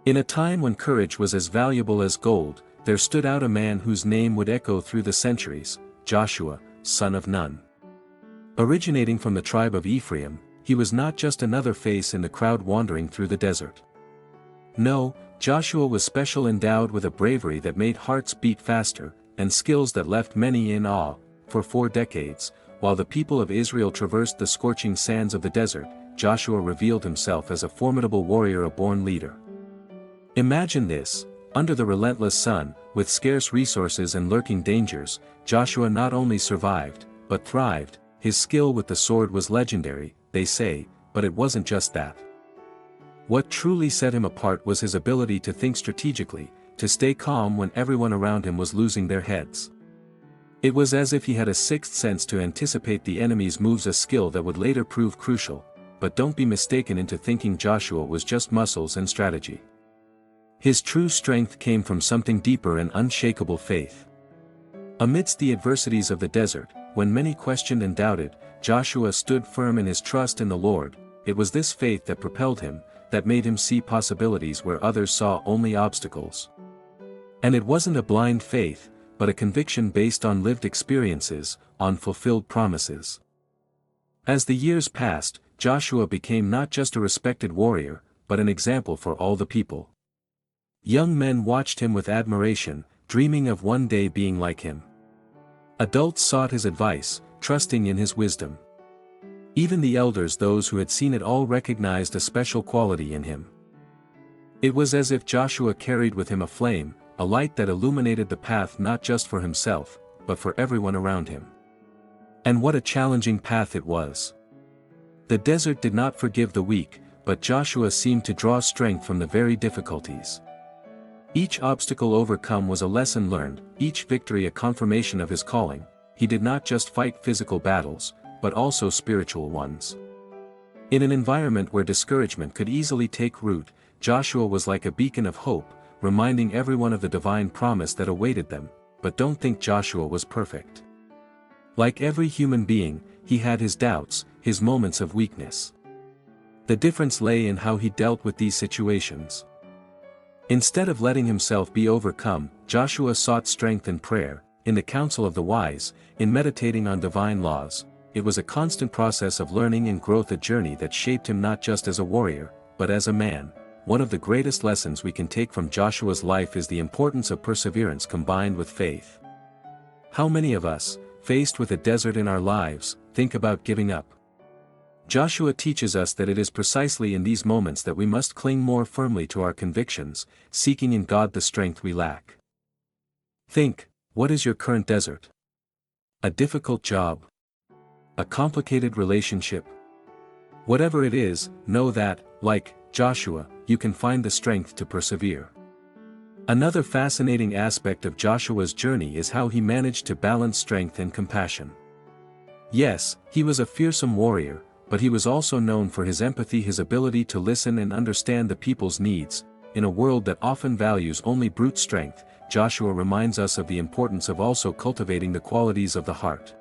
In a time when courage was as valuable as gold, there stood out a man whose name would echo through the centuries, Joshua, son of Nun. Originating from the tribe of Ephraim, he was not just another face in the crowd wandering through the desert. No, Joshua was special, endowed with a bravery that made hearts beat faster, and skills that left many in awe. For 4 decades, while the people of Israel traversed the scorching sands of the desert, Joshua revealed himself as a formidable warrior, a born leader. Imagine this: under the relentless sun, with scarce resources and lurking dangers, Joshua not only survived, but thrived. His skill with the sword was legendary, they say, but it wasn't just that. What truly set him apart was his ability to think strategically, to stay calm when everyone around him was losing their heads. It was as if he had a sixth sense to anticipate the enemy's moves, a skill that would later prove crucial. But don't be mistaken into thinking Joshua was just muscles and strategy. His true strength came from something deeper and unshakable: faith. Amidst the adversities of the desert, when many questioned and doubted, Joshua stood firm in his trust in the Lord. It was this faith that propelled him, that made him see possibilities where others saw only obstacles. And it wasn't a blind faith, but a conviction based on lived experiences, on fulfilled promises. As the years passed, Joshua became not just a respected warrior, but an example for all the people. Young men watched him with admiration, dreaming of one day being like him. Adults sought his advice, trusting in his wisdom. Even the elders, those who had seen it all, recognized a special quality in him. It was as if Joshua carried with him a flame, a light that illuminated the path not just for himself, but for everyone around him. And what a challenging path it was. The desert did not forgive the weak, but Joshua seemed to draw strength from the very difficulties. Each obstacle overcome was a lesson learned, each victory a confirmation of his calling. He did not just fight physical battles, but also spiritual ones. In an environment where discouragement could easily take root, Joshua was like a beacon of hope, reminding everyone of the divine promise that awaited them. But don't think Joshua was perfect. Like every human being, he had his doubts, his moments of weakness. The difference lay in how he dealt with these situations. Instead of letting himself be overcome, Joshua sought strength in prayer, in the counsel of the wise, in meditating on divine laws. It was a constant process of learning and growth, a journey that shaped him not just as a warrior, but as a man. One of the greatest lessons we can take from Joshua's life is the importance of perseverance combined with faith. How many of us, faced with a desert in our lives, think about giving up? Joshua teaches us that it is precisely in these moments that we must cling more firmly to our convictions, seeking in God the strength we lack. Think, what is your current desert? A difficult job? A complicated relationship? Whatever it is, know that, like Joshua, you can find the strength to persevere. Another fascinating aspect of Joshua's journey is how he managed to balance strength and compassion. Yes, he was a fearsome warrior, but he was also known for his empathy, his ability to listen and understand the people's needs. In a world that often values only brute strength, Joshua reminds us of the importance of also cultivating the qualities of the heart.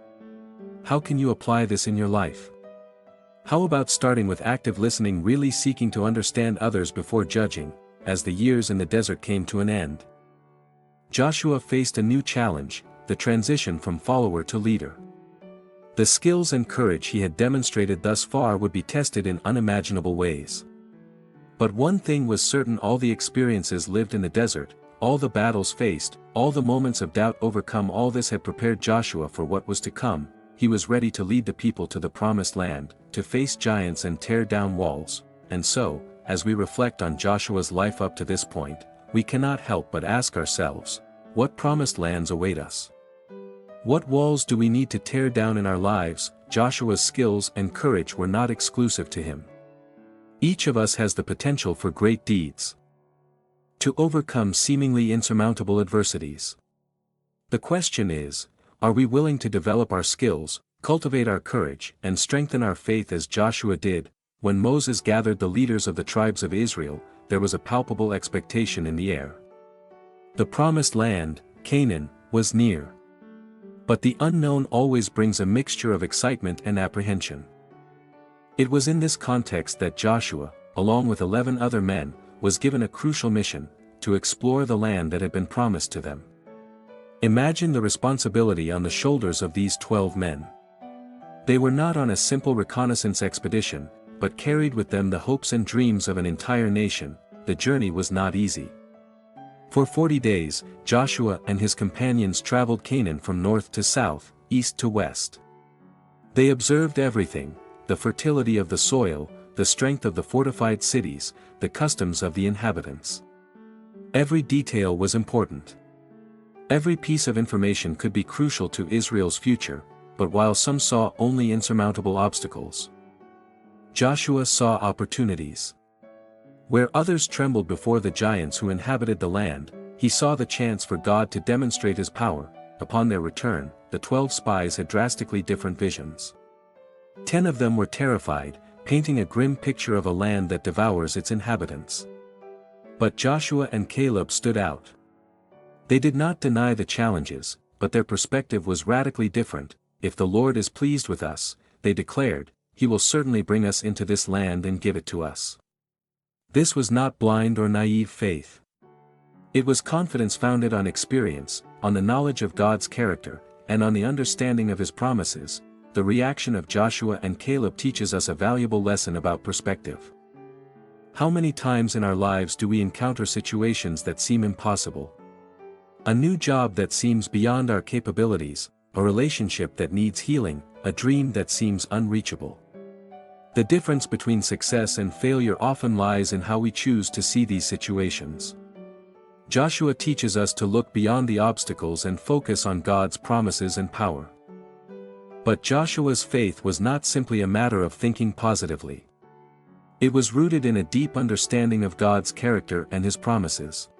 How can you apply this in your life? How about starting with active listening, really seeking to understand others before judging? As the years in the desert came to an end, Joshua faced a new challenge: the transition from follower to leader. The skills and courage he had demonstrated thus far would be tested in unimaginable ways. But one thing was certain: all the experiences lived in the desert, all the battles faced, all the moments of doubt overcome, all this had prepared Joshua for what was to come. He was ready to lead the people to the promised land, to face giants and tear down walls. And so, as we reflect on Joshua's life up to this point, we cannot help but ask ourselves, what promised lands await us? What walls do we need to tear down in our lives? Joshua's skills and courage were not exclusive to him. Each of us has the potential for great deeds, to overcome seemingly insurmountable adversities. The question is, are we willing to develop our skills, cultivate our courage, and strengthen our faith as Joshua did? When Moses gathered the leaders of the tribes of Israel, there was a palpable expectation in the air. The promised land, Canaan, was near. But the unknown always brings a mixture of excitement and apprehension. It was in this context that Joshua, along with 11 other men, was given a crucial mission: to explore the land that had been promised to them. Imagine the responsibility on the shoulders of these 12 men. They were not on a simple reconnaissance expedition, but carried with them the hopes and dreams of an entire nation. The journey was not easy. For 40 days, Joshua and his companions traveled Canaan from north to south, east to west. They observed everything: the fertility of the soil, the strength of the fortified cities, the customs of the inhabitants. Every detail was important. Every piece of information could be crucial to Israel's future, but while some saw only insurmountable obstacles, Joshua saw opportunities. Where others trembled before the giants who inhabited the land, he saw the chance for God to demonstrate his power. Upon their return, the 12 spies had drastically different visions. 10 of them were terrified, painting a grim picture of a land that devours its inhabitants. But Joshua and Caleb stood out. They did not deny the challenges, but their perspective was radically different. If the Lord is pleased with us, they declared, he will certainly bring us into this land and give it to us. This was not blind or naive faith. It was confidence founded on experience, on the knowledge of God's character, and on the understanding of his promises. The reaction of Joshua and Caleb teaches us a valuable lesson about perspective. How many times in our lives do we encounter situations that seem impossible? A new job that seems beyond our capabilities, a relationship that needs healing, a dream that seems unreachable. The difference between success and failure often lies in how we choose to see these situations. Joshua teaches us to look beyond the obstacles and focus on God's promises and power. But Joshua's faith was not simply a matter of thinking positively. It was rooted in a deep understanding of God's character and his promises.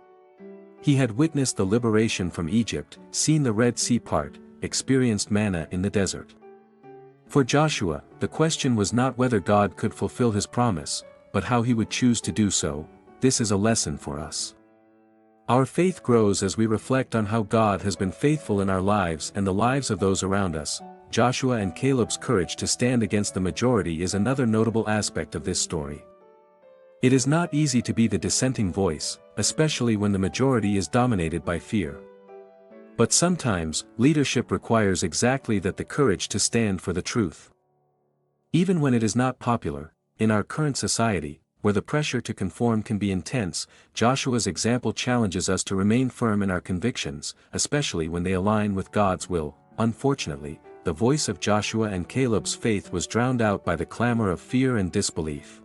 He had witnessed the liberation from Egypt, seen the Red Sea part, experienced manna in the desert. For Joshua, the question was not whether God could fulfill his promise, but how he would choose to do so. This is a lesson for us. Our faith grows as we reflect on how God has been faithful in our lives and the lives of those around us. Joshua and Caleb's courage to stand against the majority is another notable aspect of this story. It is not easy to be the dissenting voice, especially when the majority is dominated by fear. But sometimes, leadership requires exactly that: the courage to stand for the truth. Even when it is not popular, in our current society, where the pressure to conform can be intense, Joshua's example challenges us to remain firm in our convictions, especially when they align with God's will. Unfortunately, the voice of Joshua and Caleb's faith was drowned out by the clamor of fear and disbelief.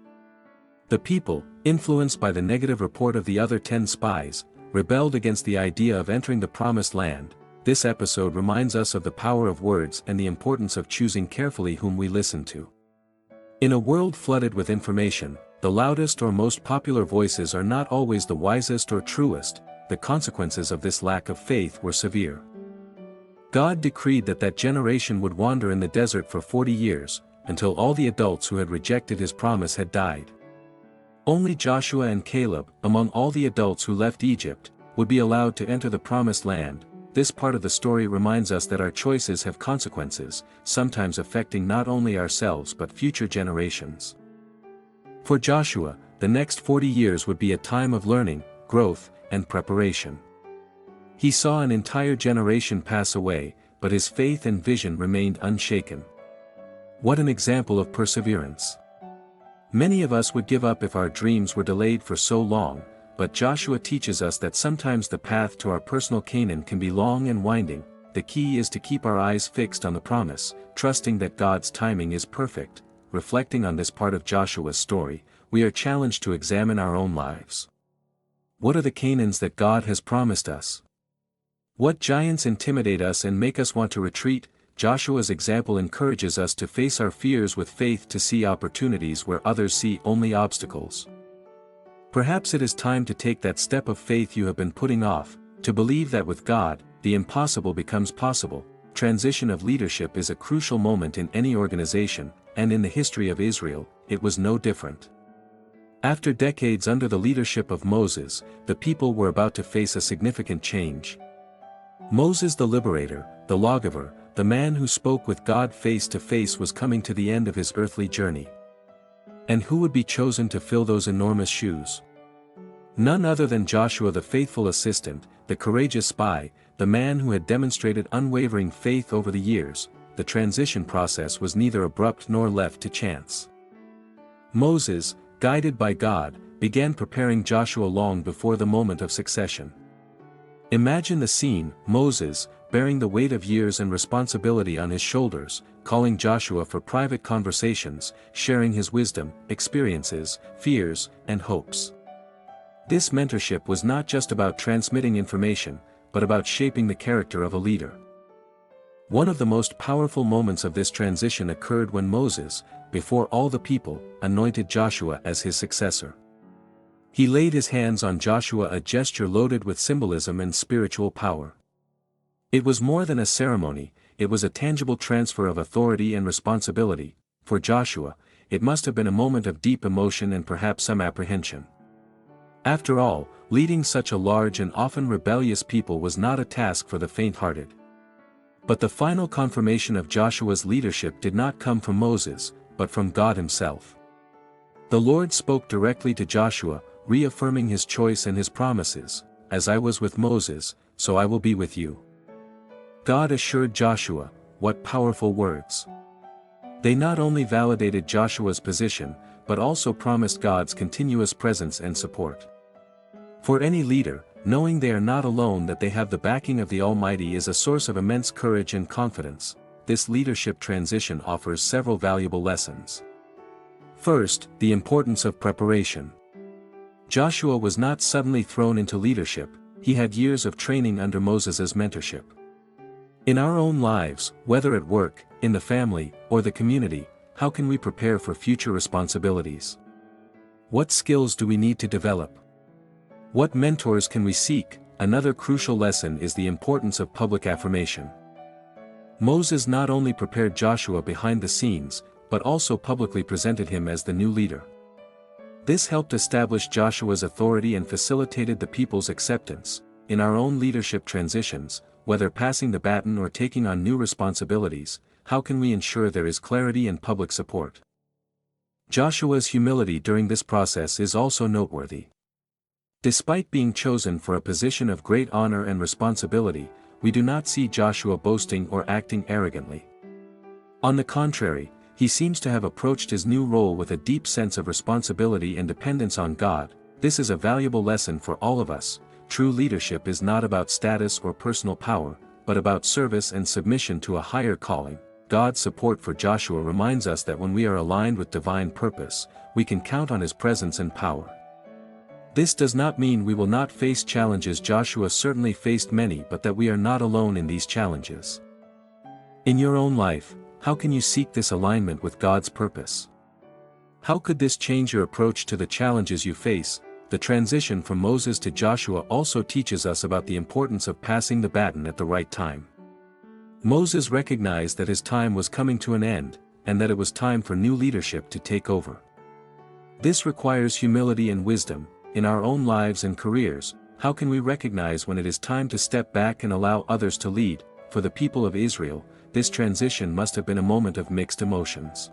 The people, influenced by the negative report of the other 10 spies, rebelled against the idea of entering the promised land. This episode reminds us of the power of words and the importance of choosing carefully whom we listen to. In a world flooded with information, the loudest or most popular voices are not always the wisest or truest. The consequences of this lack of faith were severe. God decreed that generation would wander in the desert for 40 years, until all the adults who had rejected his promise had died. Only Joshua and Caleb, among all the adults who left Egypt, would be allowed to enter the promised land. This part of the story reminds us that our choices have consequences, sometimes affecting not only ourselves but future generations. For Joshua, the next 40 years would be a time of learning, growth, and preparation. He saw an entire generation pass away, but his faith and vision remained unshaken. What an example of perseverance! Many of us would give up if our dreams were delayed for so long, but Joshua teaches us that sometimes the path to our personal Canaan can be long and winding. The key is to keep our eyes fixed on the promise, trusting that God's timing is perfect. Reflecting on this part of Joshua's story, we are challenged to examine our own lives. What are the Canaans that God has promised us? What giants intimidate us and make us want to retreat? Joshua's example encourages us to face our fears with faith, to see opportunities where others see only obstacles. Perhaps it is time to take that step of faith you have been putting off, to believe that with God, the impossible becomes possible. Transition of leadership is a crucial moment in any organization, and in the history of Israel, it was no different. After decades under the leadership of Moses, the people were about to face a significant change. Moses, the liberator, the lawgiver, the man who spoke with God face to face, was coming to the end of his earthly journey. And who would be chosen to fill those enormous shoes? None other than Joshua, the faithful assistant, the courageous spy, the man who had demonstrated unwavering faith over the years. The transition process was neither abrupt nor left to chance. Moses, guided by God, began preparing Joshua long before the moment of succession. Imagine the scene: Moses, bearing the weight of years and responsibility on his shoulders, calling Joshua for private conversations, sharing his wisdom, experiences, fears, and hopes. This mentorship was not just about transmitting information, but about shaping the character of a leader. One of the most powerful moments of this transition occurred when Moses, before all the people, anointed Joshua as his successor. He laid his hands on Joshua, a gesture loaded with symbolism and spiritual power. It was more than a ceremony, it was a tangible transfer of authority and responsibility. For Joshua, it must have been a moment of deep emotion and perhaps some apprehension. After all, leading such a large and often rebellious people was not a task for the faint-hearted. But the final confirmation of Joshua's leadership did not come from Moses, but from God himself. The Lord spoke directly to Joshua, reaffirming his choice and his promises. "As I was with Moses, so I will be with you." God assured Joshua. What powerful words! They not only validated Joshua's position, but also promised God's continuous presence and support. For any leader, knowing they are not alone, that they have the backing of the Almighty, is a source of immense courage and confidence. This leadership transition offers several valuable lessons. First, the importance of preparation. Joshua was not suddenly thrown into leadership, he had years of training under Moses' mentorship. In our own lives, whether at work, in the family, or the community, how can we prepare for future responsibilities? What skills do we need to develop? What mentors can we seek? Another crucial lesson is the importance of public affirmation. Moses not only prepared Joshua behind the scenes, but also publicly presented him as the new leader. This helped establish Joshua's authority and facilitated the people's acceptance. In our own leadership transitions, whether passing the baton or taking on new responsibilities, how can we ensure there is clarity and public support? Joshua's humility during this process is also noteworthy. Despite being chosen for a position of great honor and responsibility, we do not see Joshua boasting or acting arrogantly. On the contrary, he seems to have approached his new role with a deep sense of responsibility and dependence on God. This is a valuable lesson for all of us. True leadership is not about status or personal power, but about service and submission to a higher calling. God's support for Joshua reminds us that when we are aligned with divine purpose, we can count on his presence and power. This does not mean we will not face challenges. Joshua certainly faced many, but that we are not alone in these challenges. In your own life, how can you seek this alignment with God's purpose? How could this change your approach to the challenges you face? The transition from Moses to Joshua also teaches us about the importance of passing the baton at the right time. Moses recognized that his time was coming to an end, and that it was time for new leadership to take over. This requires humility and wisdom. In our own lives and careers, how can we recognize when it is time to step back and allow others to lead? For the people of Israel, this transition must have been a moment of mixed emotions.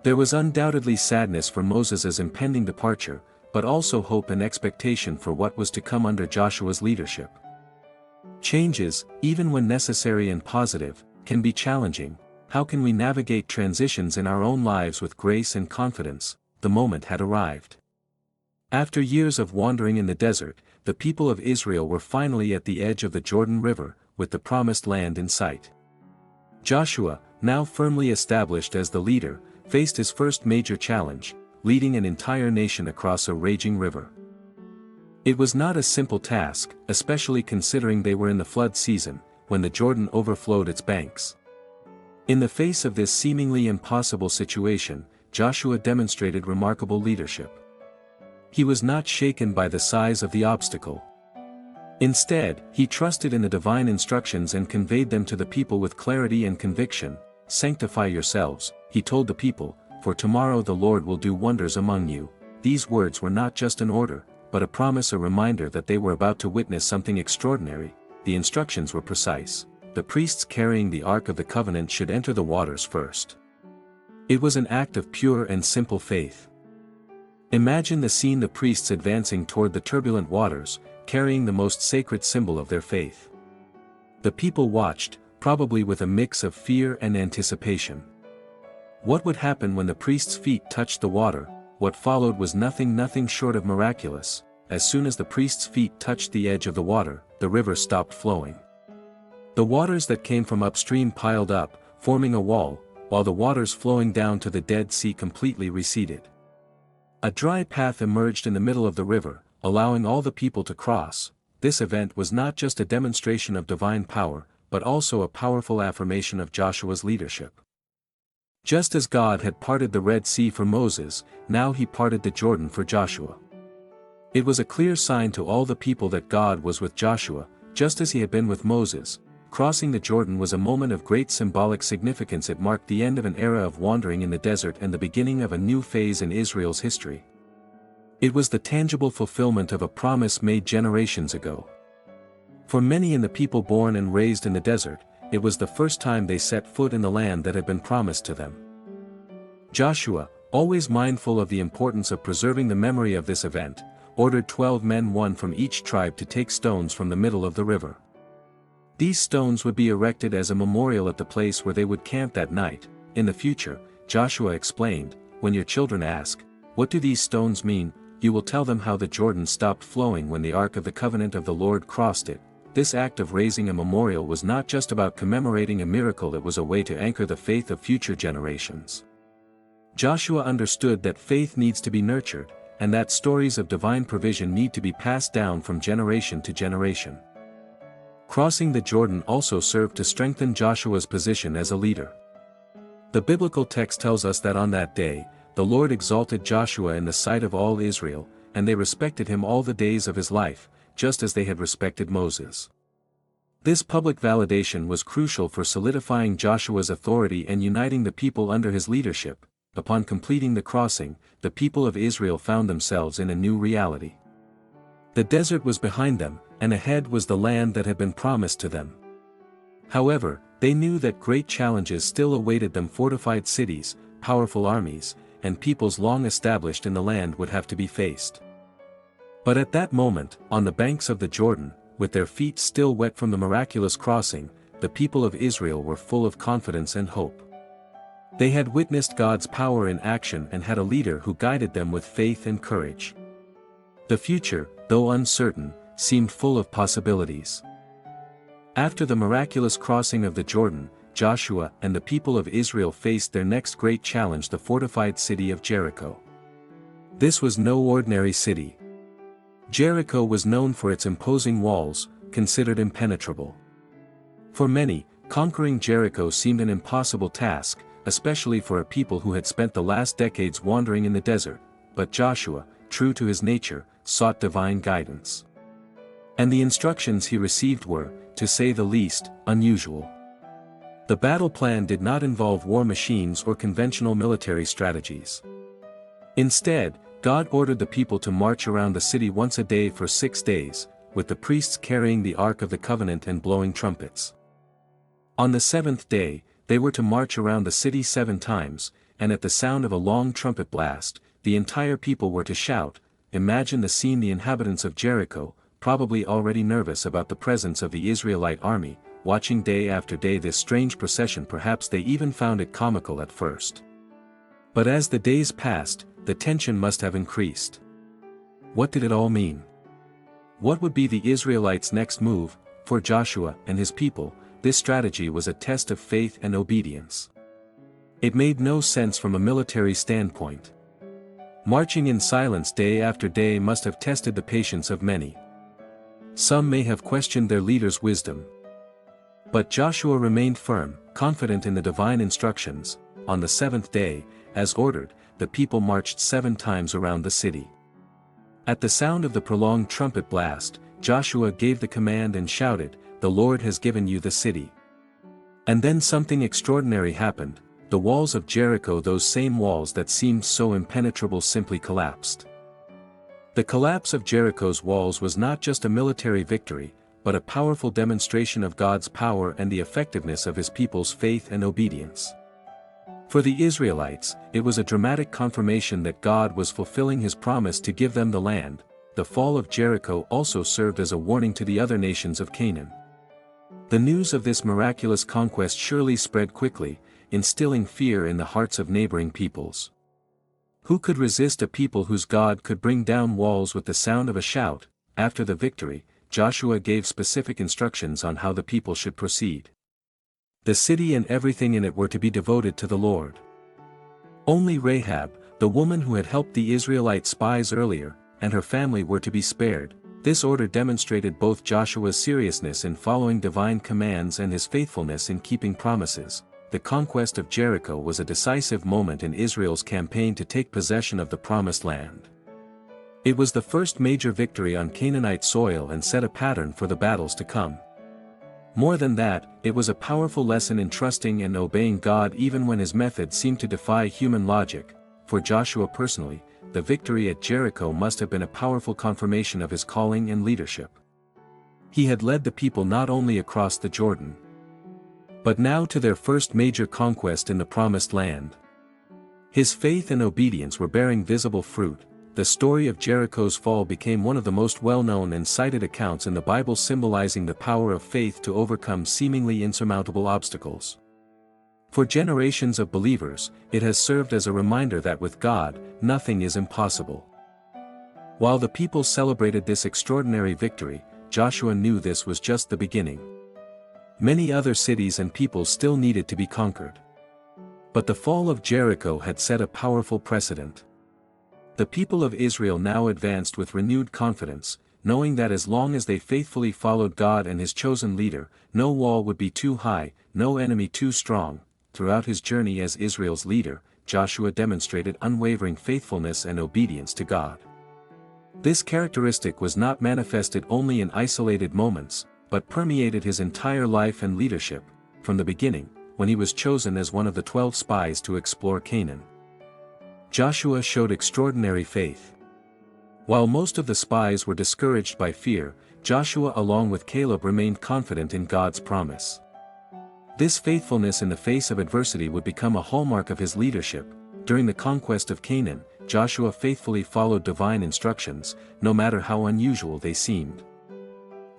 There was undoubtedly sadness for Moses' impending departure, but also hope and expectation for what was to come under Joshua's leadership. Changes, even when necessary and positive, can be challenging. How can we navigate transitions in our own lives with grace and confidence? The moment had arrived. After years of wandering in the desert, the people of Israel were finally at the edge of the Jordan River, with the promised land in sight. Joshua, now firmly established as the leader, faced his first major challenge: leading an entire nation across a raging river. It was not a simple task, especially considering they were in the flood season, when the Jordan overflowed its banks. In the face of this seemingly impossible situation, Joshua demonstrated remarkable leadership. He was not shaken by the size of the obstacle. Instead, he trusted in the divine instructions and conveyed them to the people with clarity and conviction. "Sanctify yourselves," he told the people, "for tomorrow the Lord will do wonders among you." These words were not just an order, but a promise, a reminder that they were about to witness something extraordinary. The instructions were precise. The priests carrying the Ark of the Covenant should enter the waters first. It was an act of pure and simple faith. Imagine the scene: the priests advancing toward the turbulent waters, carrying the most sacred symbol of their faith. The people watched, probably with a mix of fear and anticipation. What would happen when the priests' feet touched the water? What followed was nothing short of miraculous. As soon as the priests' feet touched the edge of the water, the river stopped flowing. The waters that came from upstream piled up, forming a wall, while the waters flowing down to the Dead Sea completely receded. A dry path emerged in the middle of the river, allowing all the people to cross. This event was not just a demonstration of divine power, but also a powerful affirmation of Joshua's leadership. Just as God had parted the Red Sea for Moses, now he parted the Jordan for Joshua. It was a clear sign to all the people that God was with Joshua, just as he had been with Moses. Crossing the Jordan was a moment of great symbolic significance. It marked the end of an era of wandering in the desert and the beginning of a new phase in Israel's history. It was the tangible fulfillment of a promise made generations ago. For many in the people born and raised in the desert, it was the first time they set foot in the land that had been promised to them. Joshua, always mindful of the importance of preserving the memory of this event, ordered 12 men, one from each tribe, to take stones from the middle of the river. These stones would be erected as a memorial at the place where they would camp that night. In the future, Joshua explained, when your children ask, "What do these stones mean?" you will tell them how the Jordan stopped flowing when the Ark of the Covenant of the Lord crossed it. This act of raising a memorial was not just about commemorating a miracle, it was a way to anchor the faith of future generations. Joshua understood that faith needs to be nurtured, and that stories of divine provision need to be passed down from generation to generation. Crossing the Jordan also served to strengthen Joshua's position as a leader. The biblical text tells us that on that day, the Lord exalted Joshua in the sight of all Israel, and they respected him all the days of his life, just as they had respected Moses. This public validation was crucial for solidifying Joshua's authority and uniting the people under his leadership. Upon completing the crossing, the people of Israel found themselves in a new reality. The desert was behind them, and ahead was the land that had been promised to them. However, they knew that great challenges still awaited them. Fortified cities, powerful armies, and peoples long established in the land would have to be faced. But at that moment, on the banks of the Jordan, with their feet still wet from the miraculous crossing, the people of Israel were full of confidence and hope. They had witnessed God's power in action and had a leader who guided them with faith and courage. The future, though uncertain, seemed full of possibilities. After the miraculous crossing of the Jordan, Joshua and the people of Israel faced their next great challenge: the fortified city of Jericho. This was no ordinary city. Jericho was known for its imposing walls, considered impenetrable. For many, conquering Jericho seemed an impossible task, especially for a people who had spent the last decades wandering in the desert, but Joshua, true to his nature, sought divine guidance. And the instructions he received were, to say the least, unusual. The battle plan did not involve war machines or conventional military strategies. Instead, God ordered the people to march around the city once a day for 6 days, with the priests carrying the Ark of the Covenant and blowing trumpets. On the 7th day, they were to march around the city 7 times, and at the sound of a long trumpet blast, the entire people were to shout. Imagine the scene: the inhabitants of Jericho, probably already nervous about the presence of the Israelite army, watching day after day this strange procession. Perhaps they even found it comical at first. But as the days passed, the tension must have increased. What did it all mean? What would be the Israelites' next move? For Joshua and his people, this strategy was a test of faith and obedience. It made no sense from a military standpoint. Marching in silence day after day must have tested the patience of many. Some may have questioned their leader's wisdom. But Joshua remained firm, confident in the divine instructions. On the 7th day, as ordered, the people marched 7 times around the city. At the sound of the prolonged trumpet blast, Joshua gave the command and shouted, "The Lord has given you the city." And then something extraordinary happened. The walls of Jericho, those same walls that seemed so impenetrable, simply collapsed. The collapse of Jericho's walls was not just a military victory, but a powerful demonstration of God's power and the effectiveness of his people's faith and obedience. For the Israelites, it was a dramatic confirmation that God was fulfilling his promise to give them the land. The fall of Jericho also served as a warning to the other nations of Canaan. The news of this miraculous conquest surely spread quickly, instilling fear in the hearts of neighboring peoples. Who could resist a people whose God could bring down walls with the sound of a shout? After the victory, Joshua gave specific instructions on how the people should proceed. The city and everything in it were to be devoted to the Lord. Only Rahab, the woman who had helped the Israelite spies earlier, and her family were to be spared. This order demonstrated both Joshua's seriousness in following divine commands and his faithfulness in keeping promises. The conquest of Jericho was a decisive moment in Israel's campaign to take possession of the Promised Land. It was the first major victory on Canaanite soil and set a pattern for the battles to come. More than that, it was a powerful lesson in trusting and obeying God even when his methods seemed to defy human logic. For Joshua personally, the victory at Jericho must have been a powerful confirmation of his calling and leadership. He had led the people not only across the Jordan, but now to their first major conquest in the Promised Land. His faith and obedience were bearing visible fruit. The story of Jericho's fall became one of the most well-known and cited accounts in the Bible, symbolizing the power of faith to overcome seemingly insurmountable obstacles. For generations of believers, it has served as a reminder that with God, nothing is impossible. While the people celebrated this extraordinary victory, Joshua knew this was just the beginning. Many other cities and peoples still needed to be conquered. But the fall of Jericho had set a powerful precedent. The people of Israel now advanced with renewed confidence, knowing that as long as they faithfully followed God and his chosen leader, no wall would be too high, no enemy too strong. Throughout his journey as Israel's leader, Joshua demonstrated unwavering faithfulness and obedience to God. This characteristic was not manifested only in isolated moments, but permeated his entire life and leadership. From the beginning, when he was chosen as one of the 12 spies to explore Canaan, Joshua showed extraordinary faith. While most of the spies were discouraged by fear, Joshua along with Caleb remained confident in God's promise. This faithfulness in the face of adversity would become a hallmark of his leadership. During the conquest of Canaan, Joshua faithfully followed divine instructions, no matter how unusual they seemed.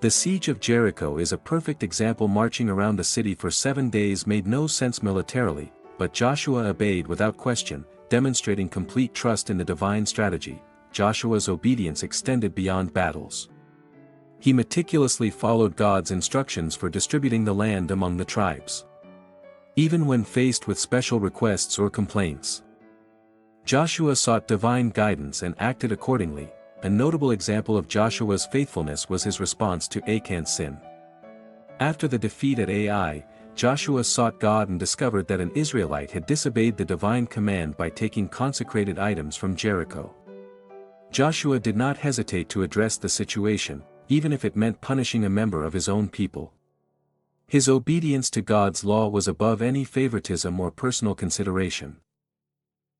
The siege of Jericho is a perfect example. Marching around the city for 7 days made no sense militarily, but Joshua obeyed without question, demonstrating complete trust in the divine strategy. Joshua's obedience extended beyond battles. He meticulously followed God's instructions for distributing the land among the tribes. Even when faced with special requests or complaints, Joshua sought divine guidance and acted accordingly. A notable example of Joshua's faithfulness was his response to Achan's sin. After the defeat at Ai, Joshua sought God and discovered that an Israelite had disobeyed the divine command by taking consecrated items from Jericho. Joshua did not hesitate to address the situation, even if it meant punishing a member of his own people. His obedience to God's law was above any favoritism or personal consideration.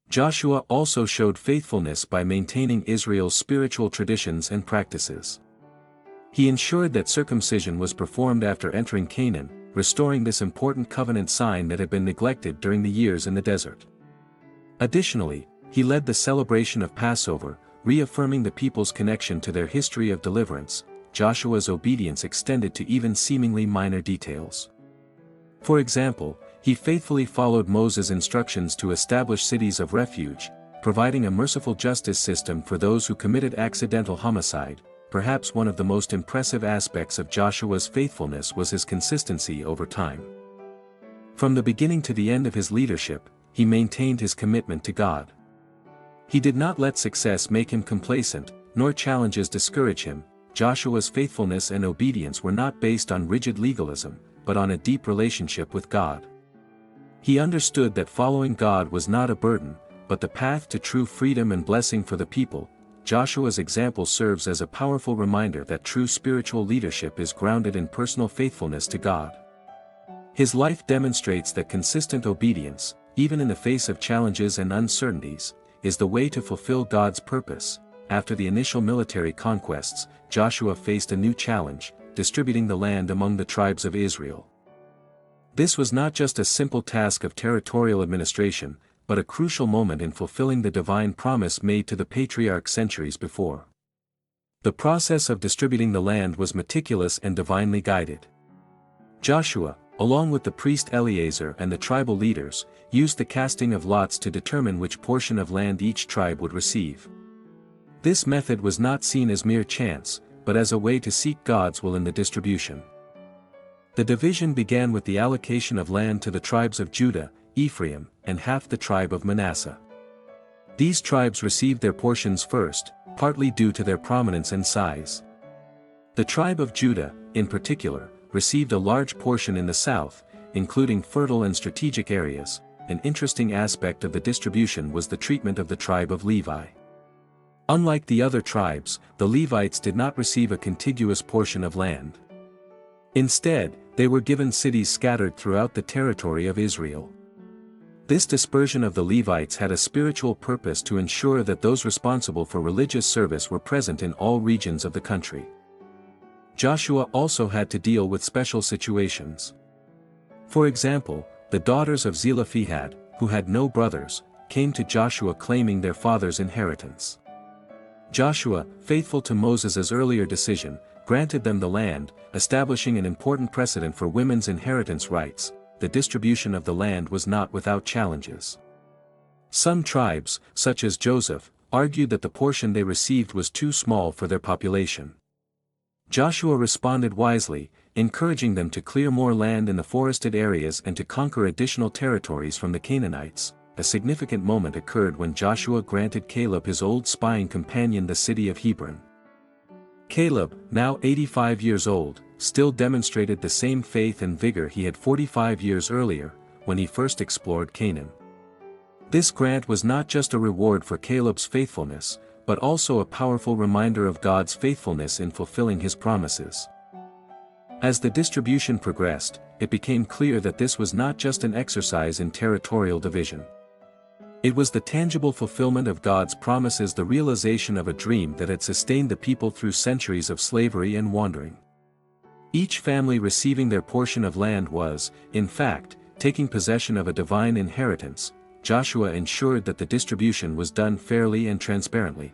Joshua also showed faithfulness by maintaining Israel's spiritual traditions and practices. He ensured that circumcision was performed after entering Canaan, restoring this important covenant sign that had been neglected during the years in the desert. Additionally, he led the celebration of Passover, reaffirming the people's connection to their history of deliverance. Joshua's obedience extended to even seemingly minor details. For example, he faithfully followed Moses' instructions to establish cities of refuge, providing a merciful justice system for those who committed accidental homicide. Perhaps one of the most impressive aspects of Joshua's faithfulness was his consistency over time. From the beginning to the end of his leadership, he maintained his commitment to God. He did not let success make him complacent, nor challenges discourage him. Joshua's faithfulness and obedience were not based on rigid legalism, but on a deep relationship with God. He understood that following God was not a burden, but the path to true freedom and blessing for the people. Joshua's example serves as a powerful reminder that true spiritual leadership is grounded in personal faithfulness to God. His life demonstrates that consistent obedience, even in the face of challenges and uncertainties, is the way to fulfill God's purpose. After the initial military conquests, Joshua faced a new challenge, distributing the land among the tribes of Israel. This was not just a simple task of territorial administration, but a crucial moment in fulfilling the divine promise made to the patriarch centuries before. The process of distributing the land was meticulous and divinely guided. Joshua, along with the priest Eleazar and the tribal leaders, used the casting of lots to determine which portion of land each tribe would receive. This method was not seen as mere chance, but as a way to seek God's will in the distribution. The division began with the allocation of land to the tribes of Judah, Ephraim, and half the tribe of Manasseh. These tribes received their portions first, partly due to their prominence and size. The tribe of Judah, in particular, received a large portion in the south, including fertile and strategic areas. An interesting aspect of the distribution was the treatment of the tribe of Levi. Unlike the other tribes, the Levites did not receive a contiguous portion of land. Instead, they were given cities scattered throughout the territory of Israel. This dispersion of the Levites had a spiritual purpose to ensure that those responsible for religious service were present in all regions of the country. Joshua also had to deal with special situations. For example, the daughters of Zelophehad, who had no brothers, came to Joshua claiming their father's inheritance. Joshua, faithful to Moses' earlier decision, granted them the land, establishing an important precedent for women's inheritance rights. The distribution of the land was not without challenges. Some tribes, such as Joseph, argued that the portion they received was too small for their population. Joshua responded wisely, encouraging them to clear more land in the forested areas and to conquer additional territories from the Canaanites. A significant moment occurred when Joshua granted Caleb his old spying companion the city of Hebron. Caleb, now 85 years old, still demonstrated the same faith and vigor he had 45 years earlier, when he first explored Canaan. This grant was not just a reward for Caleb's faithfulness, but also a powerful reminder of God's faithfulness in fulfilling his promises. As the distribution progressed, it became clear that this was not just an exercise in territorial division. It was the tangible fulfillment of God's promises, the realization of a dream that had sustained the people through centuries of slavery and wandering. Each family receiving their portion of land was, in fact, taking possession of a divine inheritance. Joshua ensured that the distribution was done fairly and transparently.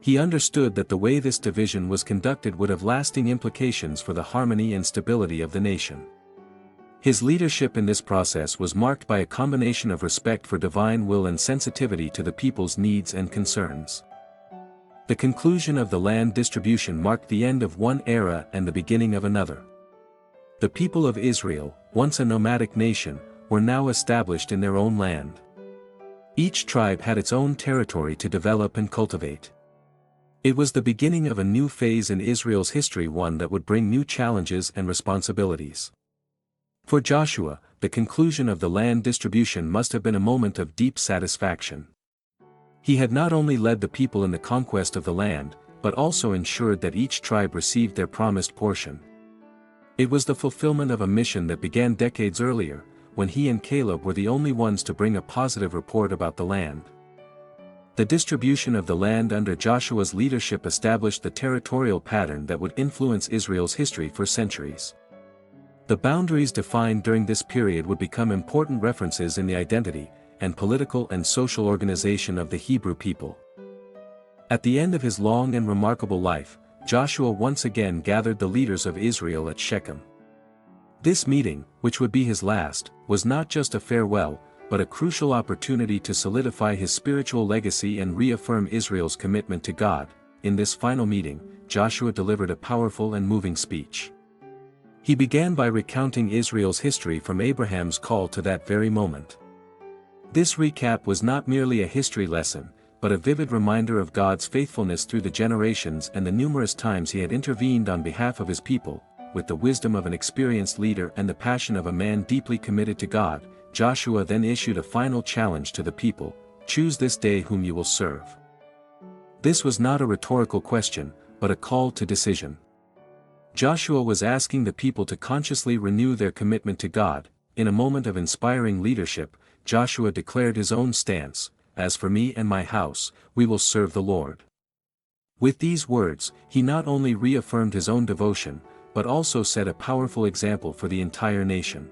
He understood that the way this division was conducted would have lasting implications for the harmony and stability of the nation. His leadership in this process was marked by a combination of respect for divine will and sensitivity to the people's needs and concerns. The conclusion of the land distribution marked the end of one era and the beginning of another. The people of Israel, once a nomadic nation, were now established in their own land. Each tribe had its own territory to develop and cultivate. It was the beginning of a new phase in Israel's history, one that would bring new challenges and responsibilities. For Joshua, the conclusion of the land distribution must have been a moment of deep satisfaction. He had not only led the people in the conquest of the land, but also ensured that each tribe received their promised portion. It was the fulfillment of a mission that began decades earlier, when he and Caleb were the only ones to bring a positive report about the land. The distribution of the land under Joshua's leadership established the territorial pattern that would influence Israel's history for centuries. The boundaries defined during this period would become important references in the identity and political and social organization of the Hebrew people. At the end of his long and remarkable life, Joshua once again gathered the leaders of Israel at Shechem. This meeting, which would be his last, was not just a farewell, but a crucial opportunity to solidify his spiritual legacy and reaffirm Israel's commitment to God. In this final meeting, Joshua delivered a powerful and moving speech. He began by recounting Israel's history from Abraham's call to that very moment. This recap was not merely a history lesson, but a vivid reminder of God's faithfulness through the generations and the numerous times he had intervened on behalf of his people. With the wisdom of an experienced leader and the passion of a man deeply committed to God, Joshua then issued a final challenge to the people: choose this day whom you will serve. This was not a rhetorical question, but a call to decision. Joshua was asking the people to consciously renew their commitment to God. In a moment of inspiring leadership, Joshua declared his own stance: "As for me and my house, we will serve the Lord." With these words, he not only reaffirmed his own devotion, but also set a powerful example for the entire nation.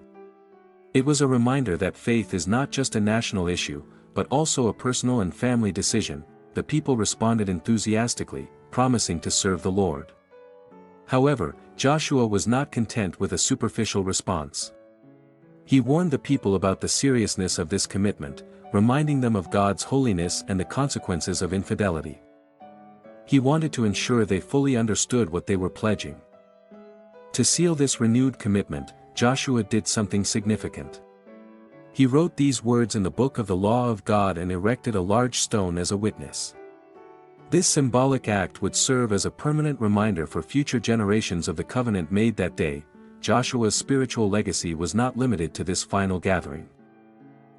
It was a reminder that faith is not just a national issue, but also a personal and family decision. The people responded enthusiastically, promising to serve the Lord. However, Joshua was not content with a superficial response. He warned the people about the seriousness of this commitment, reminding them of God's holiness and the consequences of infidelity. He wanted to ensure they fully understood what they were pledging. To seal this renewed commitment, Joshua did something significant. He wrote these words in the book of the law of God and erected a large stone as a witness. This symbolic act would serve as a permanent reminder for future generations of the covenant made that day. Joshua's spiritual legacy was not limited to this final gathering.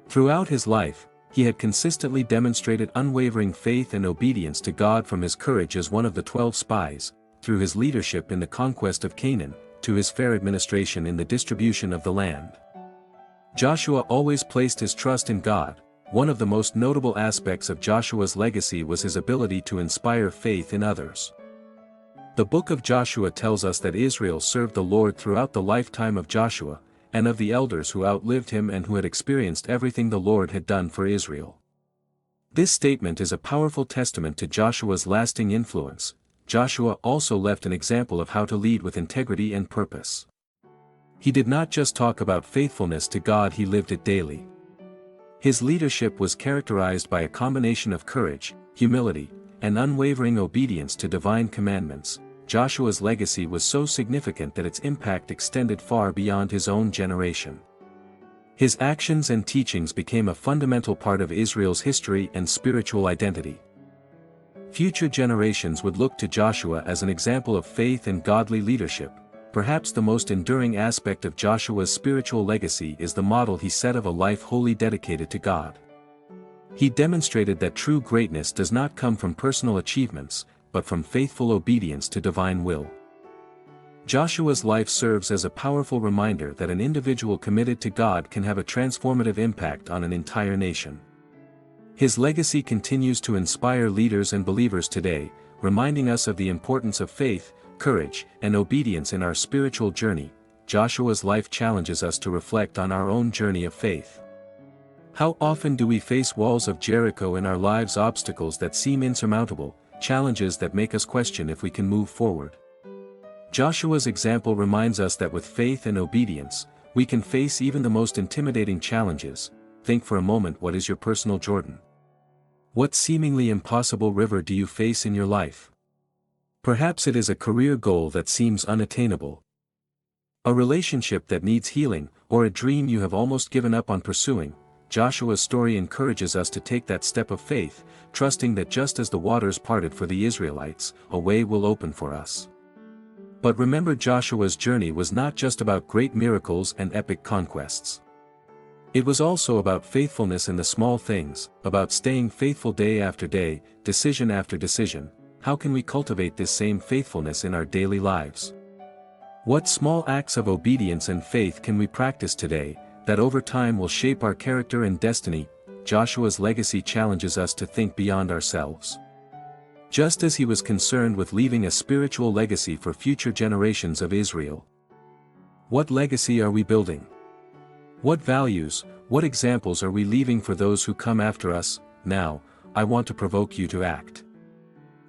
Throughout his life, he had consistently demonstrated unwavering faith and obedience to God, from his courage as one of the 12 spies, through his leadership in the conquest of Canaan, to his fair administration in the distribution of the land. Joshua always placed his trust in God. One of the most notable aspects of Joshua's legacy was his ability to inspire faith in others. The book of Joshua tells us that Israel served the Lord throughout the lifetime of Joshua, and of the elders who outlived him and who had experienced everything the Lord had done for Israel. This statement is a powerful testament to Joshua's lasting influence. Joshua also left an example of how to lead with integrity and purpose. He did not just talk about faithfulness to God, he lived it daily. His leadership was characterized by a combination of courage, humility, and unwavering obedience to divine commandments. Joshua's legacy was so significant that its impact extended far beyond his own generation. His actions and teachings became a fundamental part of Israel's history and spiritual identity. Future generations would look to Joshua as an example of faith and godly leadership. Perhaps the most enduring aspect of Joshua's spiritual legacy is the model he set of a life wholly dedicated to God. He demonstrated that true greatness does not come from personal achievements, but from faithful obedience to divine will. Joshua's life serves as a powerful reminder that an individual committed to God can have a transformative impact on an entire nation. His legacy continues to inspire leaders and believers today, reminding us of the importance of faith, courage, and obedience in our spiritual journey. Joshua's life challenges us to reflect on our own journey of faith. How often do we face walls of Jericho in our lives, obstacles that seem insurmountable, challenges that make us question if we can move forward? Joshua's example reminds us that with faith and obedience, we can face even the most intimidating challenges. Think for a moment, what is your personal Jordan? What seemingly impossible river do you face in your life? Perhaps it is a career goal that seems unattainable, a relationship that needs healing, or a dream you have almost given up on pursuing. Joshua's story encourages us to take that step of faith, trusting that just as the waters parted for the Israelites, a way will open for us. But remember, Joshua's journey was not just about great miracles and epic conquests. It was also about faithfulness in the small things, about staying faithful day after day, decision after decision. How can we cultivate this same faithfulness in our daily lives? What small acts of obedience and faith can we practice today, that over time will shape our character and destiny? Joshua's legacy challenges us to think beyond ourselves. Just as he was concerned with leaving a spiritual legacy for future generations of Israel. What legacy are we building? What values, what examples are we leaving for those who come after us? Now, I want to provoke you to act.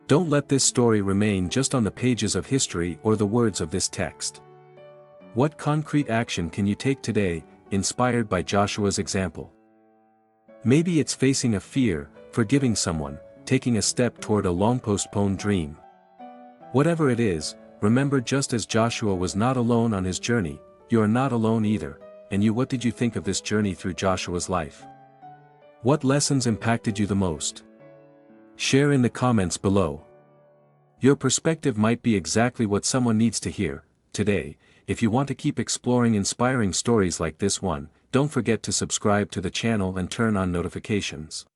Don't let this story remain just on the pages of history or the words of this text. What concrete action can you take today, inspired by Joshua's example? Maybe it's facing a fear, forgiving someone, taking a step toward a long-postponed dream. Whatever it is, remember, just as Joshua was not alone on his journey, you are not alone either. And you, what did you think of this journey through Joshua's life? What lessons impacted you the most? Share in the comments below. Your perspective might be exactly what someone needs to hear today. If you want to keep exploring inspiring stories like this one, don't forget to subscribe to the channel and turn on notifications.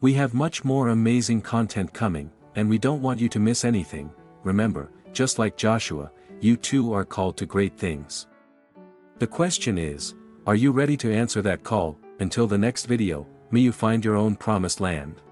We have much more amazing content coming, and we don't want you to miss anything. Remember, just like Joshua, you too are called to great things. The question is, are you ready to answer that call? Until the next video, may you find your own promised land.